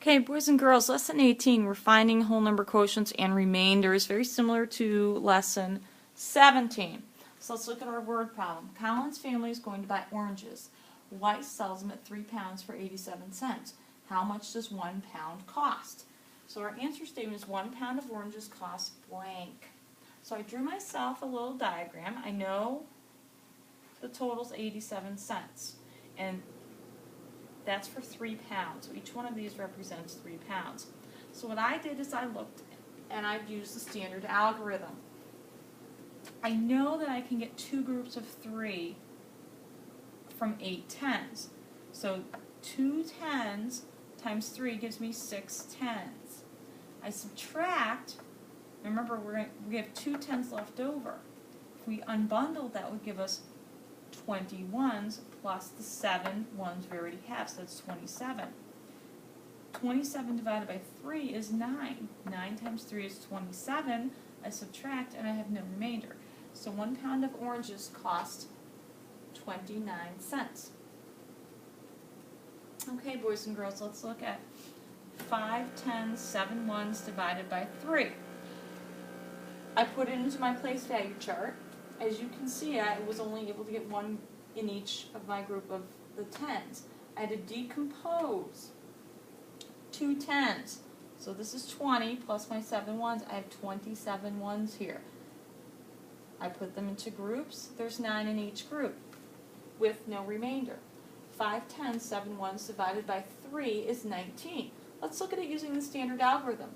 Okay, boys and girls, lesson 18, we're finding whole number quotients and remainders, very similar to lesson 17. So let's look at our word problem. Colin's family is going to buy oranges. Weiss sells them at 3 pounds for 87 cents. How much does 1 pound cost? So our answer statement is 1 pound of oranges costs blank. So I drew myself a little diagram. I know the total's 87 cents. And that's for 3 pounds. So each one of these represents 3 pounds. So what I did is I looked and I've used the standard algorithm. I know that I can get 2 groups of 3 from 8 tens. So 2 tens times 3 gives me 6 tens. I subtract, remember we have 2 tens left over. If we unbundled, that would give us 21s plus the 7 ones we already have, so that's 27. 27 divided by 3 is 9. 9 times 3 is 27. I subtract and I have no remainder. So 1 pound of oranges cost 29 cents. Okay, boys and girls, let's look at 5 tens, 7 ones divided by 3. I put it into my place value chart. As you can see, I was only able to get 1 in each of my group of the tens. I had to decompose 2 tens. So this is 20 plus my 7 ones. I have 27 ones here. I put them into groups. There's 9 in each group with no remainder. 5 tens, 7 ones divided by 3 is 19. Let's look at it using the standard algorithm.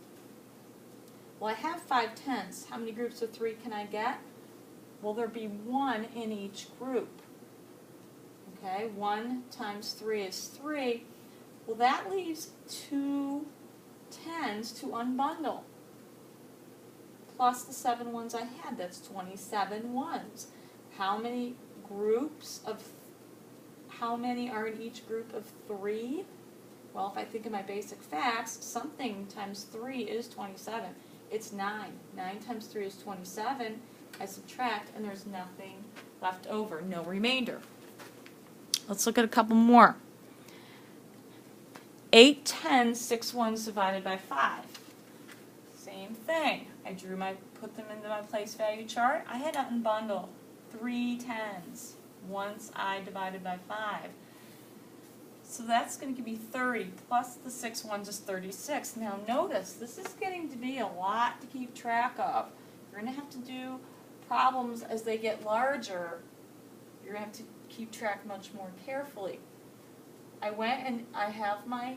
Well, I have 5 tens. How many groups of 3 can I get? Well, there'll be 1 in each group. Okay, 1 times 3 is 3. Well, that leaves 2 tens to unbundle. Plus the 7 ones I had, that's 27 ones. How many are in each group of 3? Well, if I think of my basic facts, something times 3 is 27. It's 9. 9 times 3 is 27. I subtract, and there's nothing left over, no remainder. Let's look at a couple more. 8 tens, 6 ones divided by 5. Same thing. I put them into my place value chart. I had to unbundle 3 tens once I divided by 5. So that's going to give me 30, plus the 6 ones is 36. Now notice, this is getting to be a lot to keep track of. You're going to have to do problems as they get larger. You're going to have to keep track much more carefully. I went and I have my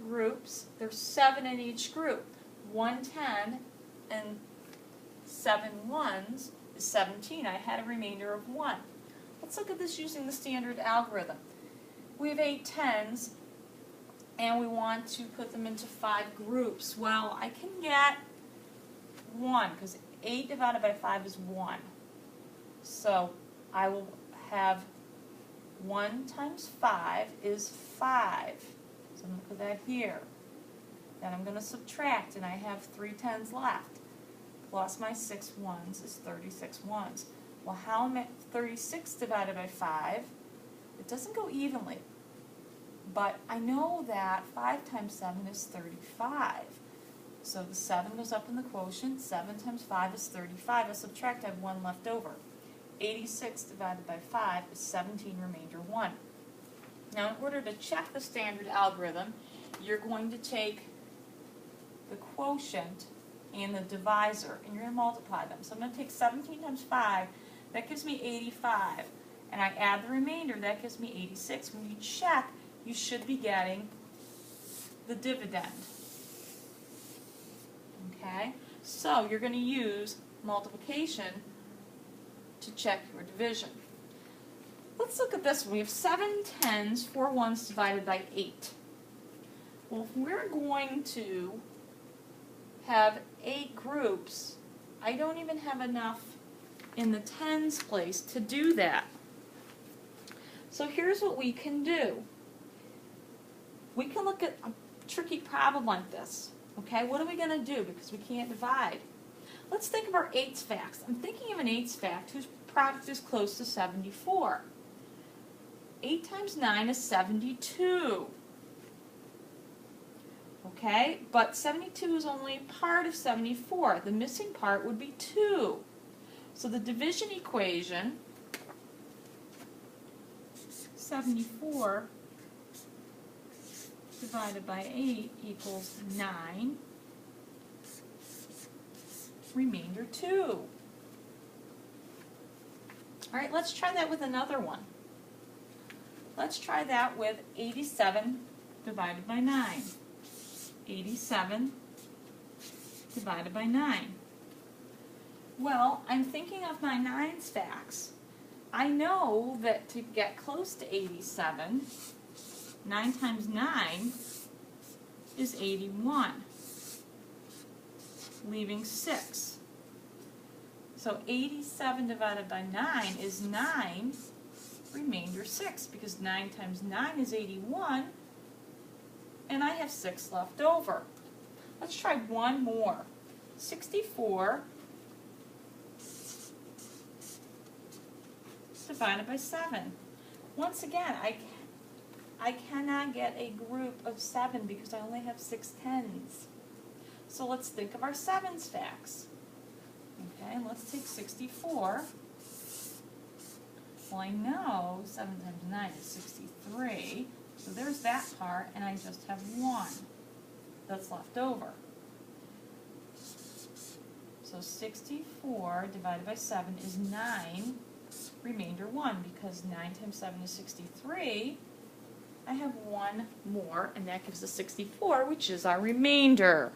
groups. There's 7 in each group. 1 10 and 7 ones is 17. I had a remainder of 1. Let's look at this using the standard algorithm. We have 8 tens and we want to put them into 5 groups. Well, I can get 1 because 8 divided by 5 is 1. So I will have 1 times 5 is 5. So I'm going to put that here. Then I'm going to subtract, and I have 3 tens left. Plus my 6 ones is 36 ones. Well, how am I 36 divided by 5? It doesn't go evenly. But I know that 5 times 7 is 35. So the 7 goes up in the quotient. 7 times 5 is 35. I subtract, I have 1 left over. 86 divided by 5 is 17, remainder 1. Now in order to check the standard algorithm, you're going to take the quotient and the divisor, and you're going to multiply them. So I'm going to take 17 times 5, that gives me 85. And I add the remainder, that gives me 86. When you check, you should be getting the dividend. Okay? So you're going to use multiplication to check your division. Let's look at this one. We have 7 tens, 4 ones divided by 8. Well, if we're going to have 8 groups, I don't even have enough in the tens place to do that. So here's what we can do. We can look at a tricky problem like this. Okay, what are we going to do because we can't divide? Let's think of our 8's facts. I'm thinking of an 8's fact whose product is close to 74. 8 times 9 is 72. Okay, but 72 is only part of 74. The missing part would be 2. So the division equation, 74 divided by 8 equals 9, remainder 2. All right, let's try that with another one. Let's try that with 87 divided by 9. 87 divided by 9. Well, I'm thinking of my 9 stacks. I know that to get close to 87, 9 times 9 is 81, leaving 6. So 87 divided by 9 is 9, remainder 6, because 9 times 9 is 81, and I have 6 left over. Let's try one more. 64 divided by 7. Once again, I cannot get a group of 7 because I only have 6 tens. So let's think of our 7 stacks. Okay, let's take 64. Well, I know 7 times 9 is 63. So there's that part, and I just have 1 that's left over. So 64 divided by 7 is 9, remainder 1, because 9 times 7 is 63. I have 1 more, and that gives us 64, which is our remainder.